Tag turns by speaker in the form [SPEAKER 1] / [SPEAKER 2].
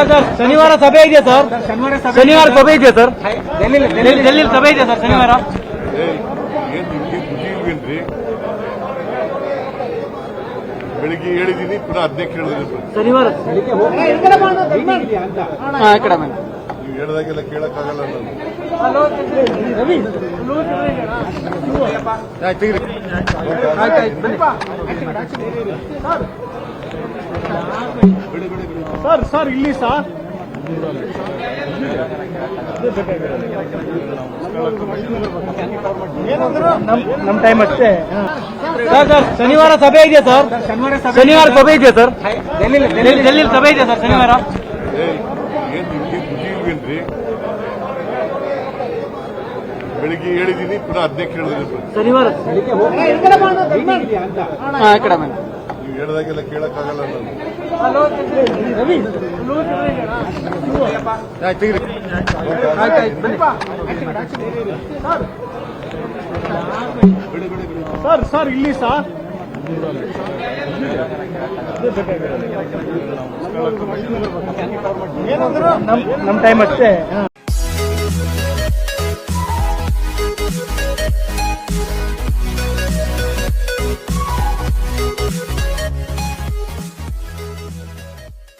[SPEAKER 1] Sir ಶನಿವಾರ ಸಭೆ ಇದೆಯಾ ಸರ್? ಶನಿವಾರ ಸಭೆ ಇದೆಯಾ ಸರ್? ಡೆಲ್ಲಿ ಸಭೆ ಇದೆಯಾ ಸರ್ ಶನಿವಾರ?
[SPEAKER 2] ಬೆಳಿಗ್ಗೆ ಹೇಳಿದ್ದೀನಿ, ಪುನಃ ಅಧ್ಯಕ್ಷ ಹೇಳಿದ್ದೀನಿ.
[SPEAKER 1] ಶನಿವಾರ
[SPEAKER 2] ನೀವು ಹೇಳಿದಾಗೆಲ್ಲ ಕೇಳಕ್ಕಾಗಲ್ಲ ನಾನು.
[SPEAKER 1] ಸರ್ ಇಲ್ಲಿ ಸರ್ ನಮ್ ಟೈಮ್ ಅಷ್ಟೇ. ಸರ್ ಶನಿವಾರ ಸಭೆ ಇದೆಯಾ ಸರ್? ಶನಿವಾರ ಸಭೆ ಇದೆಯಾ ಸರ್? ಡೆಲ್ಲಿ ಸಭೆ ಇದೆಯಾ ಸರ್ ಶನಿವಾರ?
[SPEAKER 2] ಬೆಳಿಗ್ಗೆ ಹೇಳಿದ್ದೀನಿ, ಪುನಃ ಅಧ್ಯಕ್ಷ ಹೇಳಿದ್ದೀನಿ.
[SPEAKER 1] ಶನಿವಾರ
[SPEAKER 2] ನೀವು ಹೇಳಿದಾಗೆಲ್ಲ ಕೇಳಕ್ಕಾಗಲ್ಲ ನಾನು.
[SPEAKER 1] ಸರ್ ಇಲ್ಲಿ ಸರ್ ನಮ್ ಟೈಮ್ ಅಷ್ಟೇ.